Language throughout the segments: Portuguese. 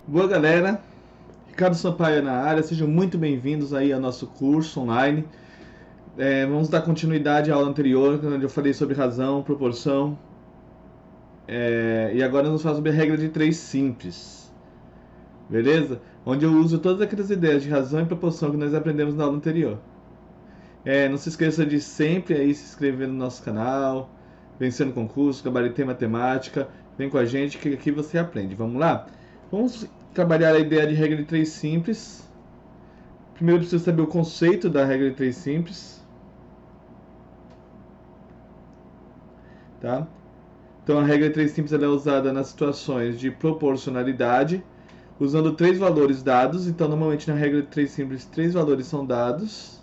Boa, galera, Ricardo Sampaio na área, sejam muito bem-vindos aí ao nosso curso online. Vamos dar continuidade à aula anterior, onde eu falei sobre razão, proporção, e agora nós vamos falar sobre a regra de 3 simples, beleza? Onde eu uso todas aquelas ideias de razão e proporção que nós aprendemos na aula anterior. Não se esqueça de sempre aí se inscrever no nosso canal, vencendo concurso, gabaritei matemática, vem com a gente que aqui você aprende. Vamos lá? Vamos trabalhar a ideia de regra de 3 simples. Primeiro eu preciso saber o conceito da regra de 3 simples. Tá? Então a regra de 3 simples ela é usada nas situações de proporcionalidade, usando 3 valores dados. Então normalmente na regra de 3 simples 3 valores são dados.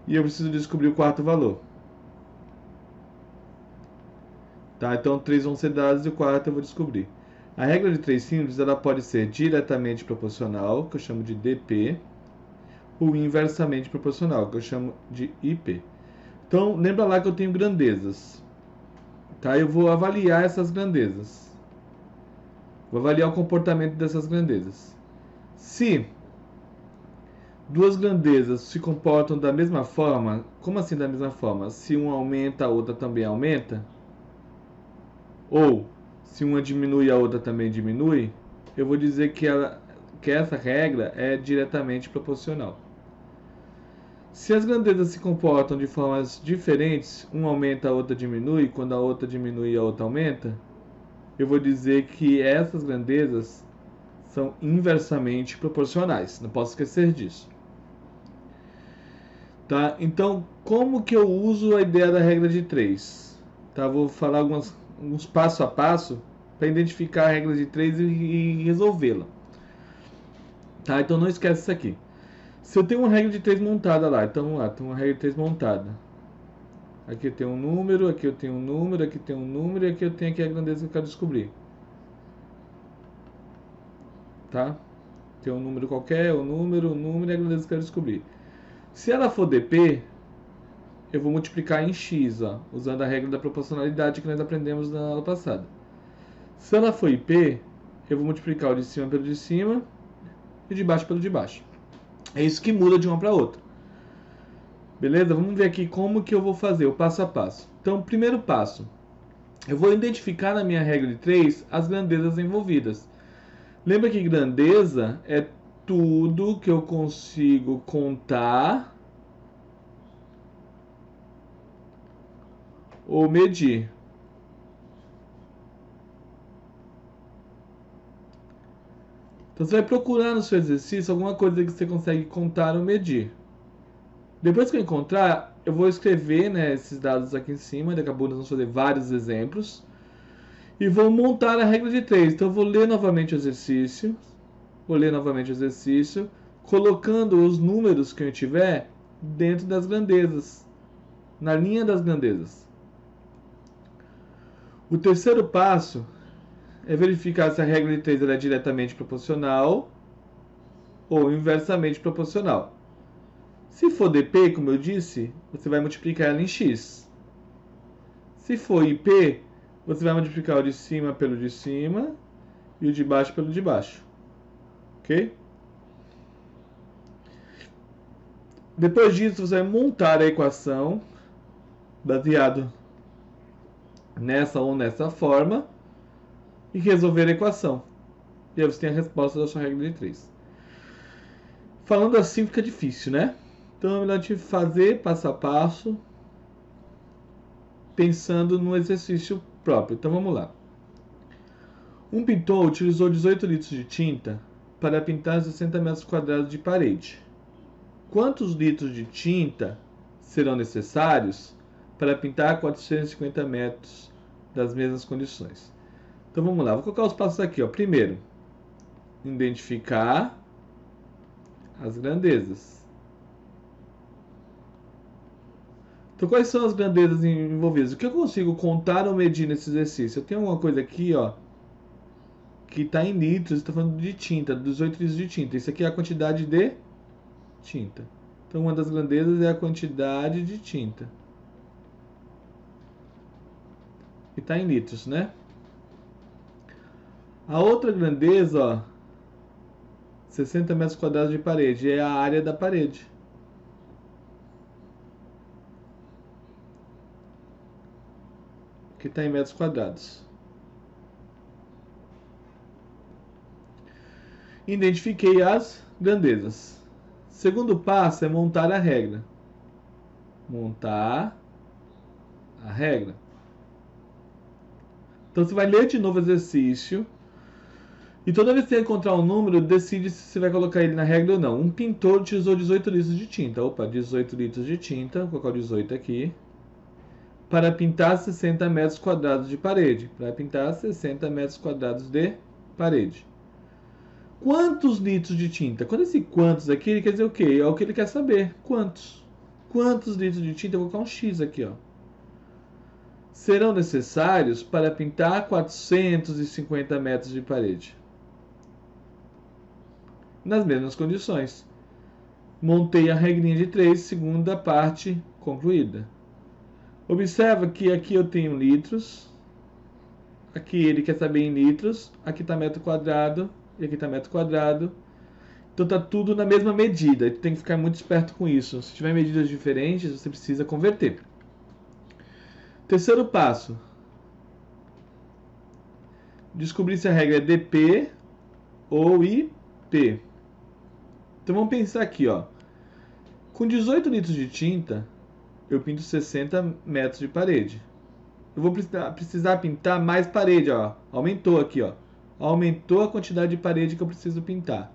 E eu preciso descobrir o quarto valor. Tá? Então 3 vão ser dados e o quarto eu vou descobrir. A regra de 3 simples ela pode ser diretamente proporcional, que eu chamo de DP, ou inversamente proporcional, que eu chamo de IP. Então lembra lá que eu tenho grandezas. Tá? Eu vou avaliar essas grandezas. Vou avaliar o comportamento dessas grandezas. Se duas grandezas se comportam da mesma forma, como assim da mesma forma? Se uma aumenta, a outra também aumenta? Ou se uma diminui, a outra também diminui? Eu vou dizer que essa regra é diretamente proporcional. Se as grandezas se comportam de formas diferentes, uma aumenta, a outra diminui, quando a outra diminui, a outra aumenta, eu vou dizer que essas grandezas são inversamente proporcionais. Não posso esquecer disso. Tá? Então, como que eu uso a ideia da regra de 3? Tá? Vou falar alguns passo a passo para identificar a regra de 3 e resolvê-la. Tá? Então não esquece isso aqui. Se eu tenho uma regra de 3 montada lá, então vamos lá, tem uma regra de 3 montada. Aqui eu tenho um número, aqui eu tenho um número, aqui tem um número e aqui eu tenho aqui a grandeza que eu quero descobrir. Tá? Tem um número qualquer, o número e a grandeza que eu quero descobrir. Se ela for dp, eu vou multiplicar em x, ó, usando a regra da proporcionalidade que nós aprendemos na aula passada. Se ela for ip, eu vou multiplicar o de cima pelo de cima e de baixo pelo de baixo. É isso que muda de uma para outra. Beleza? Vamos ver aqui como que eu vou fazer o passo a passo. Então, primeiro passo, eu vou identificar na minha regra de 3 as grandezas envolvidas. Lembra que grandeza é tudo que eu consigo contar ou medir. Então você vai procurar no seu exercício alguma coisa que você consegue contar ou medir. Depois que eu encontrar, eu vou escrever, né, esses dados aqui em cima. Daqui a pouco nós vamos fazer vários exemplos. E vou montar a regra de 3. Então eu vou ler novamente o exercício. Colocando os números que eu tiver dentro das grandezas, na linha das grandezas. O terceiro passo é verificar se a regra de 3 é diretamente proporcional ou inversamente proporcional. Se for dp, como eu disse, você vai multiplicar ela em x. Se for ip, você vai multiplicar o de cima pelo de cima e o de baixo pelo de baixo. Ok? Depois disso, você vai montar a equação baseado nessa ou nessa forma e resolver a equação. E aí você tem a resposta da sua regra de 3. Falando assim fica difícil, né? Então é melhor a gente fazer passo a passo, pensando no exercício próprio. Então vamos lá. Um pintor utilizou 18 litros de tinta para pintar 60 metros quadrados de parede. Quantos litros de tinta serão necessários para pintar 450 metros das mesmas condições? Então vamos lá, vou colocar os passos aqui. Ó. Primeiro, identificar as grandezas. Então quais são as grandezas envolvidas? O que eu consigo contar ou medir nesse exercício? Eu tenho uma coisa aqui, ó, que está em litros, está falando de tinta, 18 litros de tinta. Isso aqui é a quantidade de tinta. Então uma das grandezas é a quantidade de tinta. E está em litros, né? A outra grandeza, ó, 60 metros quadrados de parede, é a área da parede. Que está em metros quadrados. Identifiquei as grandezas. Segundo passo é montar a regra. Montar a regra. Então você vai ler de novo o exercício. E toda vez que você encontrar um número, decide se você vai colocar ele na regra ou não. Um pintor utilizou 18 litros de tinta. Opa, 18 litros de tinta. Vou colocar o 18 aqui. Para pintar 60 metros quadrados de parede. Para pintar 60 metros quadrados de parede. Quantos litros de tinta? Quando esse quantos aqui, ele quer dizer o quê? É o que ele quer saber. Quantos? Quantos litros de tinta? Eu vou colocar um X aqui, ó. Serão necessários para pintar 450 metros de parede. Nas mesmas condições. Montei a regrinha de 3, segunda parte concluída. Observa que aqui eu tenho litros. Aqui ele quer saber em litros. Aqui está metro quadrado. E aqui está metro quadrado. Então está tudo na mesma medida. Tem que ficar muito esperto com isso. Se tiver medidas diferentes, você precisa converter. Terceiro passo. Descobrir se a regra é DP ou IP. Então vamos pensar aqui, ó. Com 18 litros de tinta, eu pinto 60 metros de parede. Eu vou precisar pintar mais parede, ó. Aumentou aqui, ó. Aumentou a quantidade de parede que eu preciso pintar.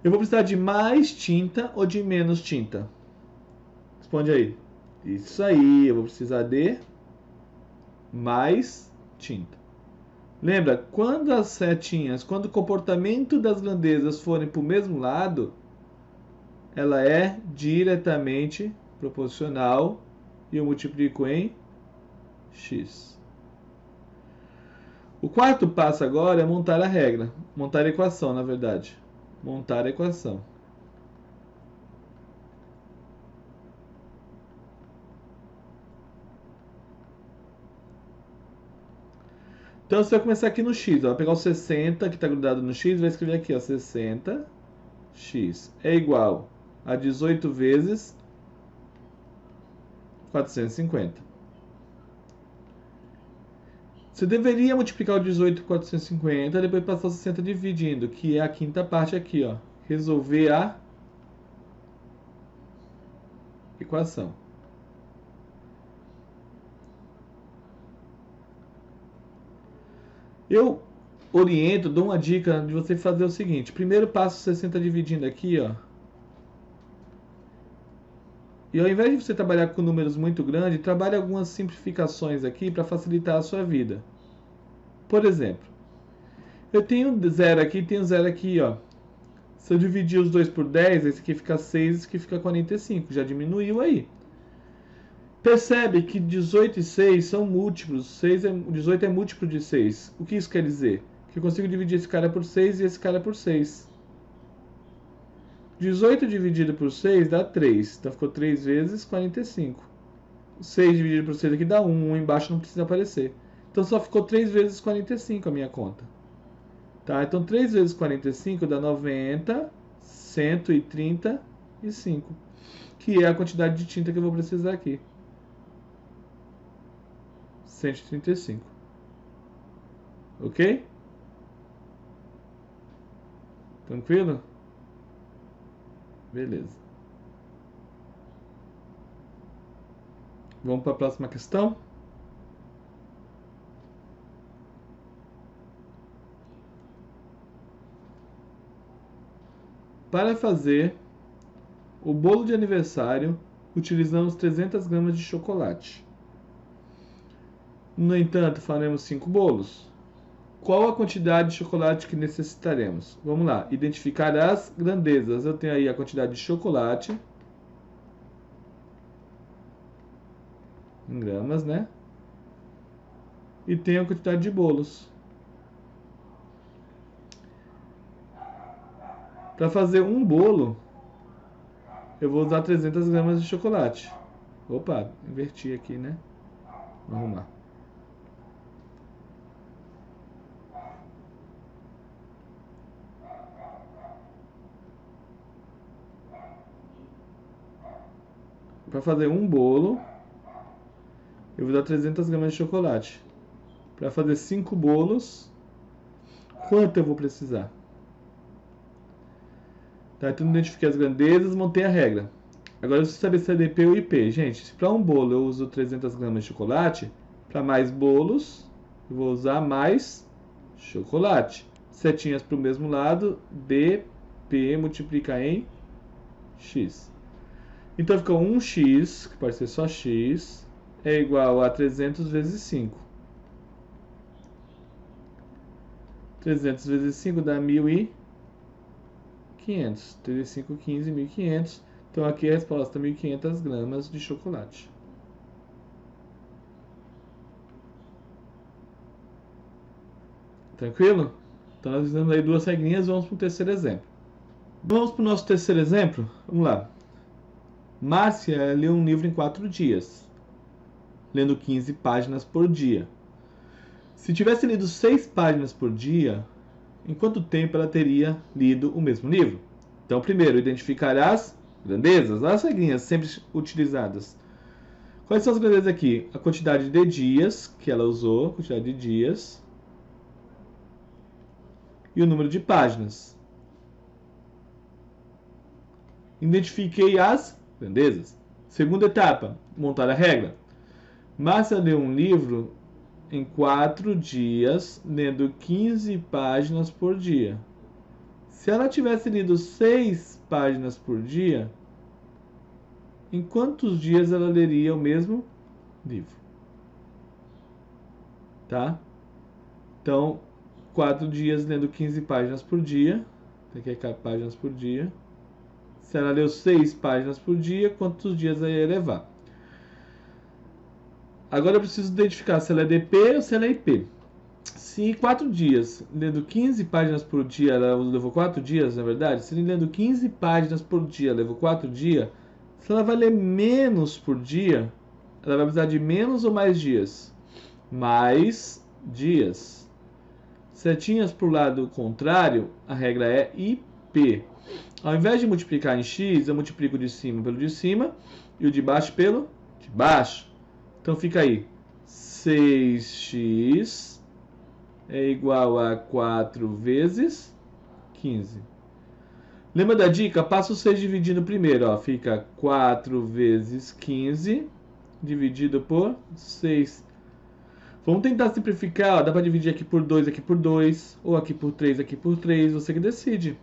Eu vou precisar de mais tinta ou de menos tinta? Responde aí. Isso aí, eu vou precisar de mais tinta. Lembra, quando as setinhas, quando o comportamento das grandezas forem para o mesmo lado, ela é diretamente proporcional e eu multiplico em x. O quarto passo agora é montar a regra, montar a equação, na verdade. Montar a equação. Então você vai começar aqui no x, ó, vai pegar o 60 que está grudado no x, vai escrever aqui, ó, 60x é igual a 18 vezes 450. Você deveria multiplicar o 18 por 450, depois passar o 60 dividindo, que é a quinta parte aqui, ó. Resolver a equação. Eu oriento, dou uma dica de você fazer o seguinte. Primeiro passo 60 dividindo aqui, ó. E ao invés de você trabalhar com números muito grandes, trabalhe algumas simplificações aqui para facilitar a sua vida. Por exemplo, eu tenho 0 aqui e tenho 0 aqui, ó. Se eu dividir os dois por 10, esse aqui fica 6, esse aqui fica 45. Já diminuiu aí. Percebe que 18 e 6 são múltiplos. 18 é múltiplo de 6. O que isso quer dizer? Que eu consigo dividir esse cara por 6 e esse cara por 6. 18 dividido por 6 dá 3. Então ficou 3 vezes 45. 6 dividido por 6 aqui dá 1. 1 embaixo não precisa aparecer. Então só ficou 3 vezes 45 a minha conta. Tá? Então 3 vezes 45 dá 90, 135. Que é a quantidade de tinta que eu vou precisar aqui. 135. Ok? Tranquilo? Beleza. Vamos para a próxima questão? Para fazer o bolo de aniversário, utilizamos 300 gramas de chocolate. No entanto, faremos 5 bolos. Qual a quantidade de chocolate que necessitaremos? Vamos lá, identificar as grandezas. Eu tenho aí a quantidade de chocolate em gramas, né? E tenho a quantidade de bolos. Para fazer um bolo, eu vou usar 300 gramas de chocolate. Opa, inverti aqui, né? Vamos arrumar. para fazer um bolo, eu vou dar 300 gramas de chocolate. Para fazer 5 bolos, quanto eu vou precisar? Tá, então identifiquei as grandezas, montei a regra. Agora eu preciso saber se é DP ou IP. Gente, se para um bolo eu uso 300 gramas de chocolate, para mais bolos eu vou usar mais chocolate. Setinhas para o mesmo lado, DP multiplica em X. Então fica 1x, que pode ser só x, é igual a 300 vezes 5. 300 vezes 5 dá 1.500. 35, 15, 1.500. Então aqui a resposta é 1.500 gramas de chocolate. Tranquilo? Então nós fizemos aí 2 regrinhas, vamos para o terceiro exemplo. Vamos para o nosso terceiro exemplo? Vamos lá. Márcia leu um livro em 4 dias, lendo 15 páginas por dia. Se tivesse lido 6 páginas por dia, em quanto tempo ela teria lido o mesmo livro? Então, primeiro, identificar as grandezas, as regrinhas sempre utilizadas. Quais são as grandezas aqui? A quantidade de dias que ela usou, a quantidade de dias, e o número de páginas. Identifiquei as grandezas. Segunda etapa, montar a regra. Márcia leu um livro em 4 dias, lendo 15 páginas por dia. Se ela tivesse lido 6 páginas por dia, em quantos dias ela leria o mesmo livro? Tá? Então, 4 dias lendo 15 páginas por dia. Aqui é páginas por dia. Se ela leu 6 páginas por dia, quantos dias ela ia levar? Agora eu preciso identificar se ela é DP ou se ela é IP. Se em 4 dias, lendo 15 páginas por dia, ela levou 4 dias, na verdade, se lendo 15 páginas por dia levou 4 dias, se ela vai ler menos por dia, ela vai precisar de menos ou mais dias? Mais dias. Setinhas para o lado contrário, a regra é IP. Ao invés de multiplicar em x, eu multiplico de cima pelo de cima e o de baixo pelo de baixo. Então fica aí, 6x é igual a 4 vezes 15. Lembra da dica? Passa o 6 dividindo primeiro. Ó. Fica 4 vezes 15 dividido por 6. Vamos tentar simplificar. Ó. Dá para dividir aqui por 2, aqui por 2. Ou aqui por 3, aqui por 3. Você que decide.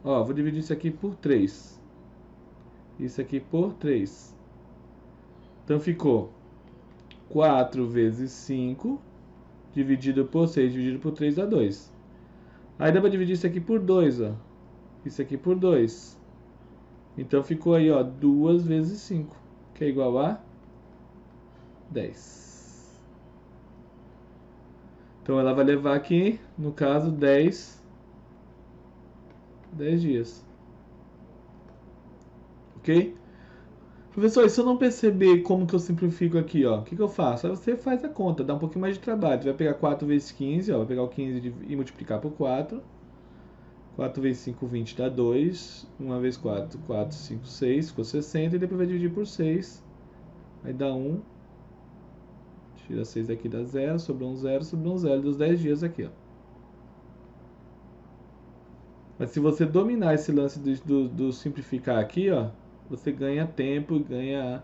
Ó, vou dividir isso aqui por 3. Isso aqui por 3. Então ficou 4 vezes 5 dividido por 6 dividido por 3 dá 2. Aí dá para dividir isso aqui por 2, ó. Isso aqui por 2. Então ficou aí, ó, 2 vezes 5, que é igual a 10. Então ela vai levar aqui, no caso, 10 dias. Ok? Professor, e se eu não perceber como que eu simplifico aqui, ó, o que eu faço? Aí você faz a conta, dá um pouquinho mais de trabalho. Você vai pegar 4 vezes 15, ó, vai pegar o 15 e multiplicar por 4. 4 vezes 5, 20 dá 2. 1 vezes 4, 4, 5, 6, ficou 60. E depois vai dividir por 6. Aí dá 1. Tira 6 daqui, dá 0. Sobrou um 0, sobrou um 0 dos 10 dias aqui, ó. Mas se você dominar esse lance do simplificar aqui, ó, você ganha tempo e ganha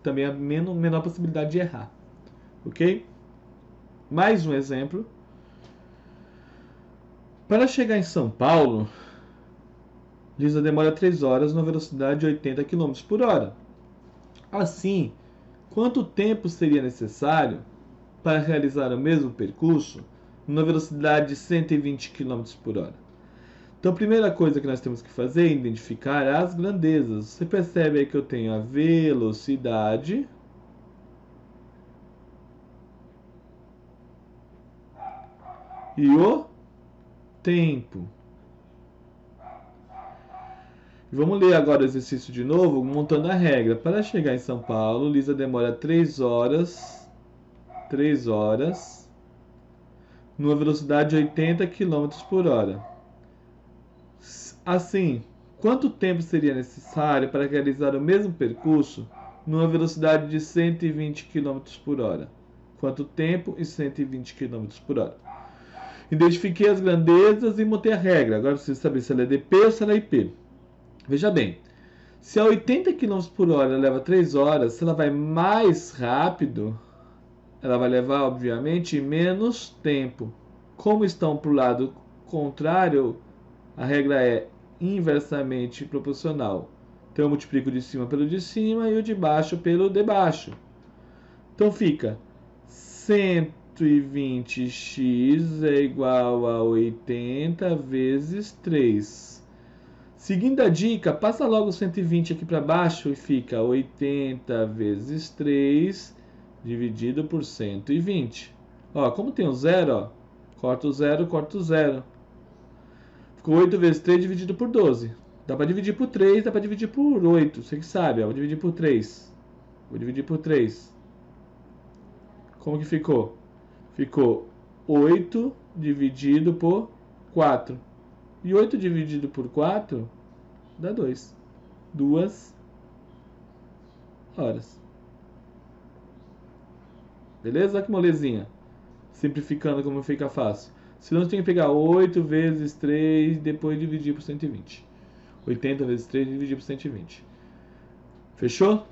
também a menor possibilidade de errar. Ok? Mais um exemplo. Para chegar em São Paulo, Lisa demora 3 horas numa velocidade de 80 km por hora. Assim, quanto tempo seria necessário para realizar o mesmo percurso numa velocidade de 120 km por hora? Então, a primeira coisa que nós temos que fazer é identificar as grandezas. Você percebe aí que eu tenho a velocidade e o tempo. Vamos ler agora o exercício de novo, montando a regra. Para chegar em São Paulo, Lisa demora 3 horas numa velocidade de 80 km por hora. Assim, quanto tempo seria necessário para realizar o mesmo percurso numa velocidade de 120 km por hora. Quanto tempo e 120 km por hora. Identifiquei as grandezas e montei a regra. Agora preciso saber se ela é dp ou se ela é ip. Veja bem, se a 80 km por hora leva 3 horas, se ela vai mais rápido, ela vai levar, obviamente, menos tempo. Como estão para o lado contrário, a regra é inversamente proporcional. Então eu multiplico o de cima pelo de cima e o de baixo pelo de baixo. Então fica 120x é igual a 80 vezes 3. Seguindo a dica, passa logo 120 aqui para baixo e fica 80 vezes 3 dividido por 120. Ó, como tem um zero, ó, corta o zero, corta o zero. Ficou 8 vezes 3 dividido por 12. Dá para dividir por 3, dá para dividir por 8. Você que sabe, ó, vou dividir por 3. Vou dividir por 3. Como que ficou? Ficou 8 dividido por 4. E 8 dividido por 4 dá 2. 2 horas. Beleza? Olha que molezinha. Simplificando como fica fácil. Senão você tem que pegar 8 vezes 3 e depois dividir por 120. 80 vezes 3 e dividir por 120. Fechou?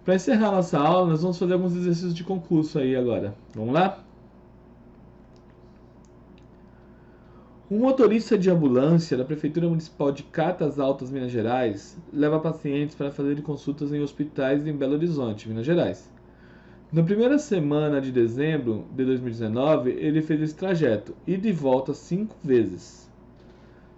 Para encerrar nossa aula, nós vamos fazer alguns exercícios de concurso aí agora. Vamos lá? Um motorista de ambulância da Prefeitura Municipal de Catas Altas, Minas Gerais, leva pacientes para fazerem consultas em hospitais em Belo Horizonte, Minas Gerais. Na primeira semana de dezembro de 2019, ele fez esse trajeto, ida e volta 5 vezes.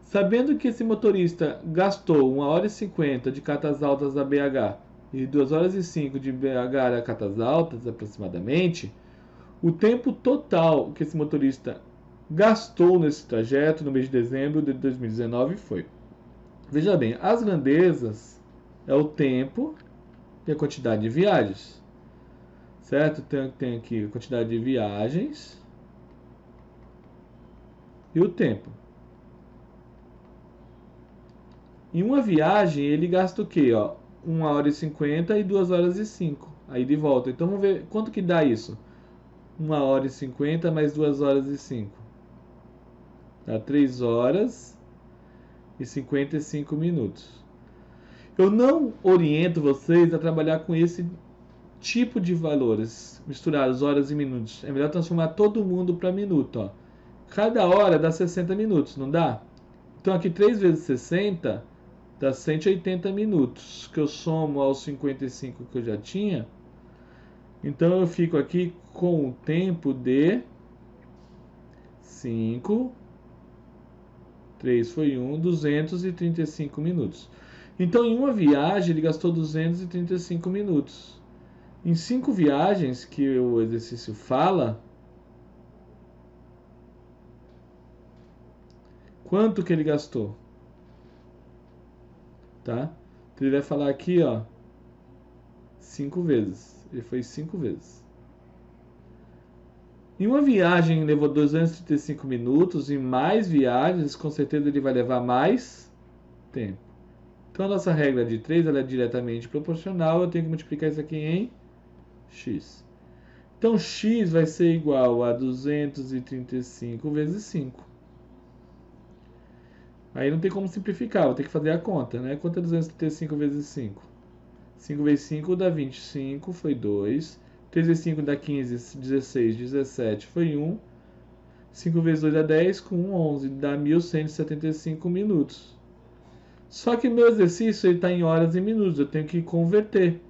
Sabendo que esse motorista gastou 1 hora e 50 de Catas Altas a BH e 2 horas e 5 de BH a Catas Altas, aproximadamente, o tempo total que esse motorista gastou nesse trajeto no mês de dezembro de 2019 foi. Veja bem, as grandezas é o tempo e a quantidade de viagens. Certo? Tem aqui a quantidade de viagens e o tempo. Em uma viagem, ele gasta o quê? Ó, 1 hora e 50 e 2 horas e 5. Aí de volta. Então vamos ver quanto que dá isso. 1 hora e 50 mais 2 horas e 5. Dá 3 horas e 55 minutos. Eu não oriento vocês a trabalhar com esse tipo de valores misturados, horas e minutos. É melhor transformar todo mundo para minuto. Ó. Cada hora dá 60 minutos, não dá? Então aqui 3 vezes 60 dá 180 minutos, que eu somo aos 55 que eu já tinha. Então eu fico aqui com o tempo de 5, 3 foi 1, 235 minutos. Então em uma viagem ele gastou 235 minutos. Em 5 viagens que o exercício fala, quanto que ele gastou? Tá? Então ele vai falar aqui, ó, 5 vezes. Ele foi 5 vezes. Em uma viagem levou 235 minutos, em mais viagens, com certeza ele vai levar mais tempo. Então a nossa regra de 3 ela é diretamente proporcional, eu tenho que multiplicar isso aqui em x. Então x vai ser igual a 235 vezes 5. Aí não tem como simplificar, vou ter que fazer a conta, né? Quanto é 235 vezes 5? 5 vezes 5 dá 25, foi 2. 3 vezes 5 dá 15, 16, 17, foi 1. 5 vezes 2 dá 10, com 1, 11, dá 1.175 minutos. Só que meu exercício está em horas e minutos, eu tenho que converter.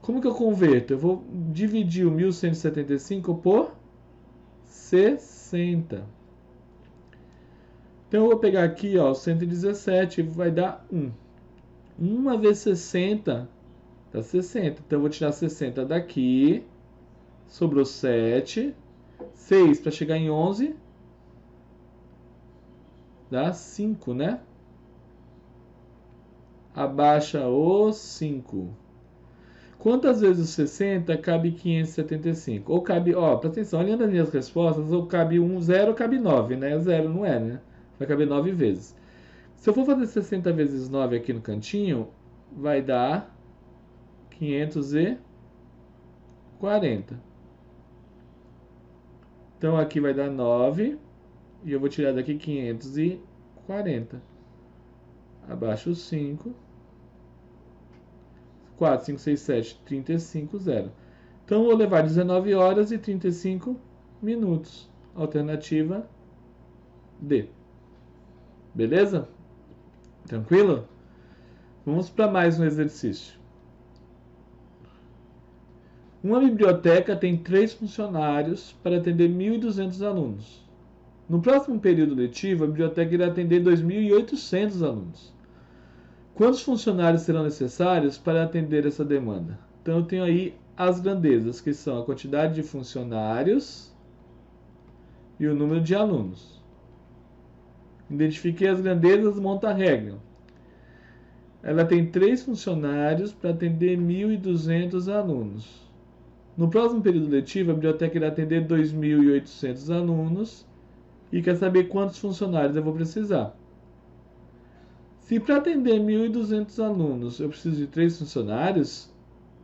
Como que eu converto? Eu vou dividir o 1.175 por 60. Então eu vou pegar aqui, ó, 117, vai dar 1. 1 vezes 60 dá 60. Então eu vou tirar 60 daqui. Sobrou 7. 6 para chegar em 11 dá 5, né? Abaixa o 5. Quantas vezes 60 cabe 575? Ou cabe, ó, presta atenção, olhando as minhas respostas, ou cabe 1, 0, cabe 9, né? 0 não é, né? Vai caber 9 vezes. Se eu for fazer 60 vezes 9 aqui no cantinho, vai dar 540. Então aqui vai dar 9. E eu vou tirar daqui 540. Abaixo o 5. 4, 5, 6, 7, 35, 0. Então eu vou levar 19 horas e 35 minutos. Alternativa D. Beleza? Tranquilo? Vamos para mais um exercício. Uma biblioteca tem 3 funcionários para atender 1.200 alunos. No próximo período letivo, a biblioteca irá atender 2.800 alunos. Quantos funcionários serão necessários para atender essa demanda? Então eu tenho aí as grandezas, que são a quantidade de funcionários e o número de alunos. Identifiquei as grandezas, monta a regra. Ela tem 3 funcionários para atender 1.200 alunos. No próximo período letivo, a biblioteca irá atender 2.800 alunos e quer saber quantos funcionários eu vou precisar. Se para atender 1.200 alunos eu preciso de 3 funcionários,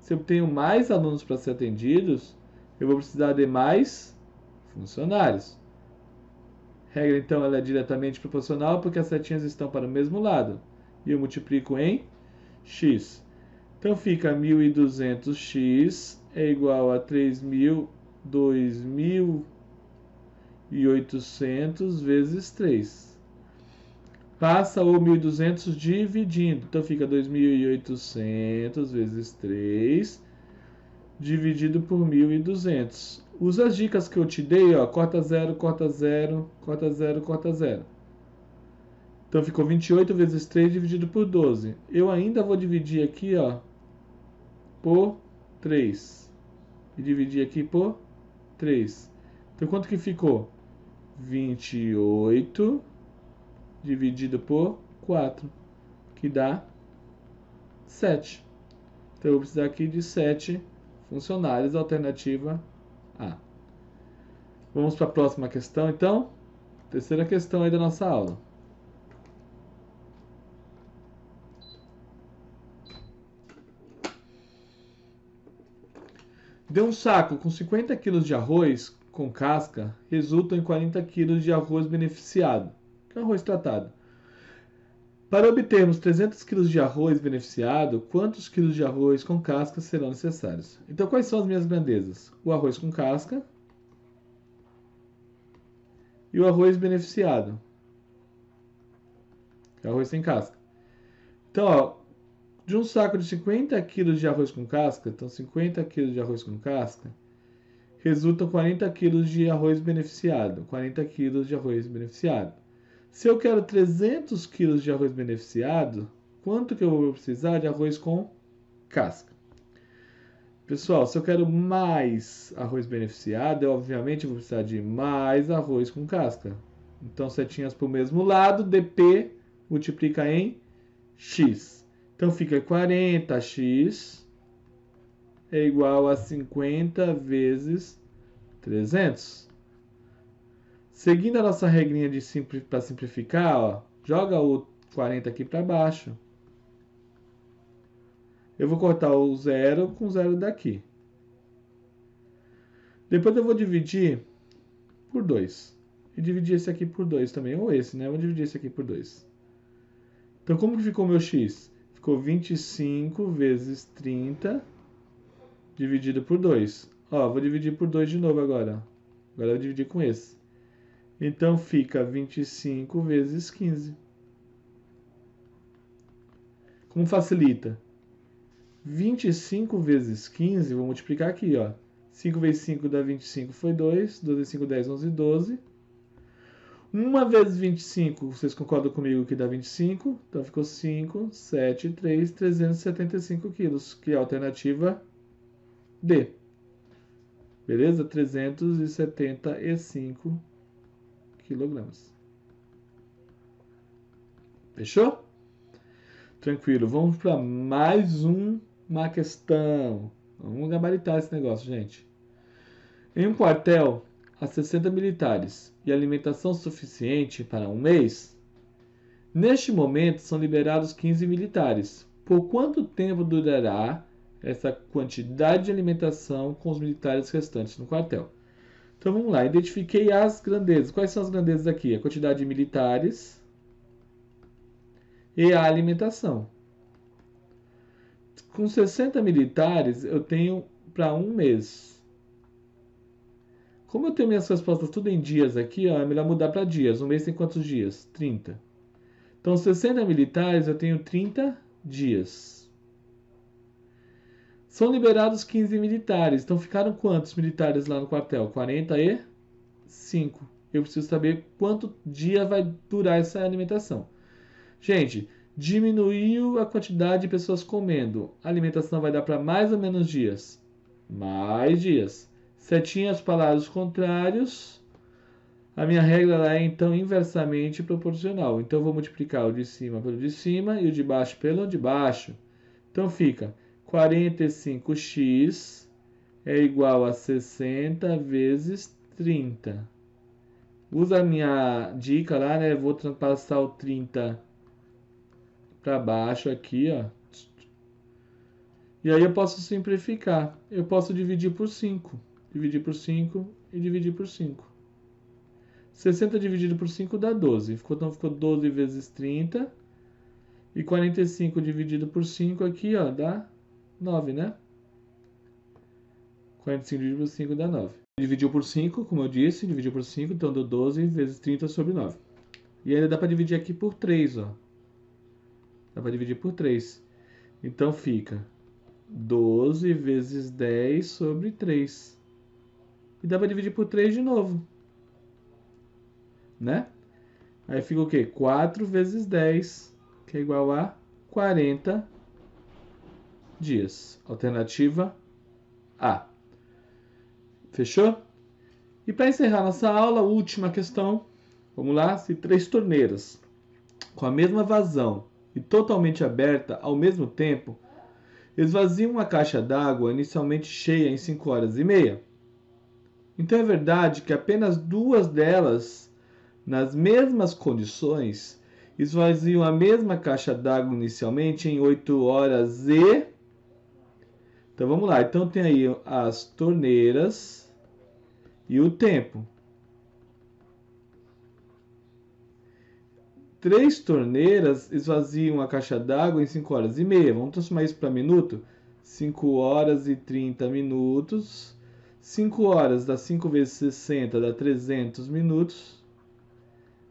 se eu tenho mais alunos para ser atendidos, eu vou precisar de mais funcionários. Regra, então, ela é diretamente proporcional porque as setinhas estão para o mesmo lado. E eu multiplico em x. Então fica 1.200x é igual a 2.800 vezes 3. Passa o 1.200 dividindo. Então fica 2.800 vezes 3 dividido por 1.200. Usa as dicas que eu te dei, ó, corta 0, corta 0, corta 0, corta 0. Então ficou 28 vezes 3 dividido por 12. Eu ainda vou dividir aqui, ó, por 3. E dividir aqui por 3. Então quanto que ficou? 28 dividido por 4, que dá 7. Então eu vou precisar aqui de 7 funcionários, alternativa A. Vamos para a próxima questão, então. Terceira questão aí da nossa aula. De um saco com 50 kg de arroz com casca, resultam em 40 kg de arroz beneficiado, que é arroz tratado. Para obtermos 300 kg de arroz beneficiado, quantos quilos de arroz com casca serão necessários? Então, quais são as minhas grandezas? O arroz com casca e o arroz beneficiado, que é arroz sem casca. Então, ó, de um saco de 50 kg de arroz com casca, então 50 kg de arroz com casca, resultam 40 kg de arroz beneficiado. 40 kg de arroz beneficiado. Se eu quero 300 kg de arroz beneficiado, quanto que eu vou precisar de arroz com casca? Pessoal, se eu quero mais arroz beneficiado, eu obviamente vou precisar de mais arroz com casca. Então, setinhas para o mesmo lado, dp multiplica em x. Então, fica 40x é igual a 50 vezes 300. Seguindo a nossa regrinha para simplificar, ó, joga o 40 aqui para baixo. Eu vou cortar o 0 com 0 daqui. Depois eu vou dividir por 2. E dividir esse aqui por 2 também, ou esse, né? Eu vou dividir esse aqui por 2. Então, como que ficou o meu x? Ficou 25 vezes 30 dividido por 2. Ó, vou dividir por 2 de novo agora. Agora eu vou dividir com esse. Então, fica 25 vezes 15. Como facilita? 25 vezes 15, vou multiplicar aqui, ó. 5 vezes 5 dá 25, foi 2. 2 vezes 5, 10, 11, 12. 1 vezes 25, vocês concordam comigo que dá 25? Então, ficou 5, 7, 3, 375 quilos, que é a alternativa D. Beleza? 375 quilogramas. Fechou? Tranquilo. Vamos para mais uma questão. Vamos gabaritar esse negócio, gente. Em um quartel, há 60 militares e alimentação suficiente para um mês. Neste momento, são liberados 15 militares. Por quanto tempo durará essa quantidade de alimentação com os militares restantes no quartel. Então vamos lá, identifiquei as grandezas. Quais são as grandezas aqui? A quantidade de militares e a alimentação. Com 60 militares, eu tenho para um mês. Como eu tenho minhas respostas tudo em dias aqui, ó, é melhor mudar para dias. Um mês tem quantos dias? 30. Então, 60 militares, eu tenho 30 dias. São liberados 15 militares. Então, ficaram quantos militares lá no quartel? 45. Eu preciso saber quanto dia vai durar essa alimentação. Gente, diminuiu a quantidade de pessoas comendo. A alimentação vai dar para mais ou menos dias? Mais dias. Setinhas para os contrários. A minha regra lá é então inversamente proporcional. Então eu vou multiplicar o de cima pelo de cima e o de baixo pelo de baixo. Então fica 45x é igual a 60 vezes 30. Usa a minha dica lá, né? Vou passar o 30 para baixo aqui, ó. E aí eu posso simplificar. Eu posso dividir por 5. Dividir por 5 e dividir por 5. 60 dividido por 5 dá 12. Então ficou 12 vezes 30. E 45 dividido por 5 aqui, ó, dá 9, né? 45 dividido por 5 dá 9. Dividiu por 5, como eu disse, dividiu por 5, então deu 12 vezes 30 sobre 9. E ainda dá para dividir aqui por 3, ó. Dá para dividir por 3. Então fica 12 vezes 10 sobre 3. E dá para dividir por 3 de novo. Né? Aí fica o quê? 4 vezes 10, que é igual a 40 dias. Alternativa A. Fechou? E para encerrar nossa aula, última questão. Vamos lá? Se 3 torneiras com a mesma vazão e totalmente aberta ao mesmo tempo esvaziam uma caixa d'água inicialmente cheia em 5 horas e meia. Então é verdade que apenas 2 delas, nas mesmas condições, esvaziam a mesma caixa d'água inicialmente em 8 horas e... Então vamos lá, então tem aí as torneiras e o tempo. 3 torneiras esvaziam a caixa d'água em 5 horas e meia. Vamos transformar isso para minuto? 5 horas e 30 minutos. 5 horas dá 5 vezes 60 dá 300 minutos.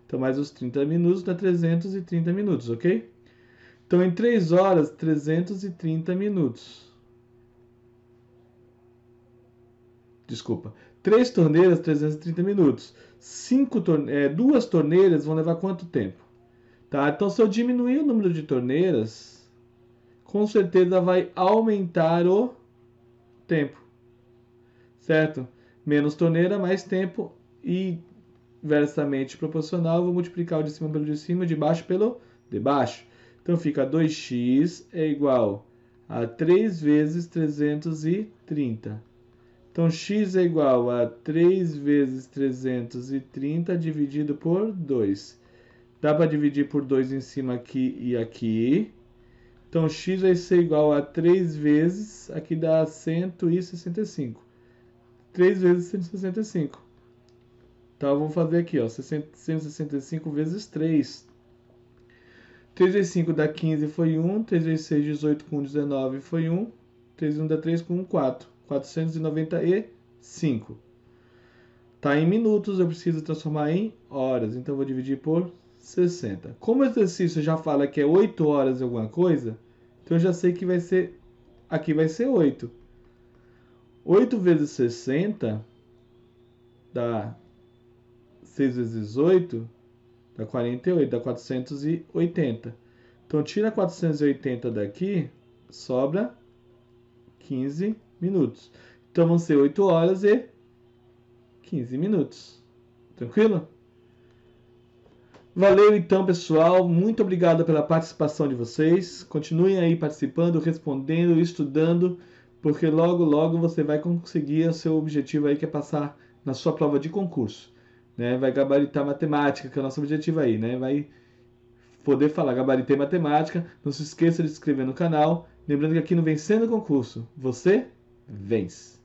Então mais os 30 minutos dá 330 minutos, ok? Então em 3 horas, 330 minutos. Desculpa. 3 torneiras, 330 minutos. 2 torneiras vão levar quanto tempo? Tá? Então, se eu diminuir o número de torneiras, com certeza vai aumentar o tempo. Certo? Menos torneira, mais tempo. E inversamente proporcional, eu vou multiplicar o de cima pelo de cima, de baixo pelo de baixo. Então, fica 2x é igual a 3 vezes 330. Então, x é igual a 3 vezes 330 dividido por 2. Dá para dividir por 2 em cima aqui e aqui. Então, x vai ser igual a 3 vezes, aqui dá 165. 3 vezes 165. Então, vamos fazer aqui, ó, 165 vezes 3. 3 vezes 5 dá 15, foi 1. 3 vezes 6, 18 com 19 foi 1. 3 vezes 1 dá 3 com 1, 4. 495. Tá em minutos, eu preciso transformar em horas. Então, eu vou dividir por 60. Como o exercício já fala que é 8 horas e alguma coisa, então eu já sei que vai ser... Aqui vai ser 8. 8 vezes 60 dá 6 vezes 8 dá 48, dá 480. Então, tira 480 daqui, sobra 15 minutos. Então, vão ser 8 horas e 15 minutos. Tranquilo? Valeu então, pessoal. Muito obrigado pela participação de vocês. Continuem aí participando, respondendo, estudando, porque logo, logo você vai conseguir o seu objetivo aí, que é passar na sua prova de concurso. Né? Vai gabaritar matemática, que é o nosso objetivo aí, né? Vai poder falar gabaritei matemática. Não se esqueça de se inscrever no canal Lembrando que aqui no Vencendo o Concurso, você vence.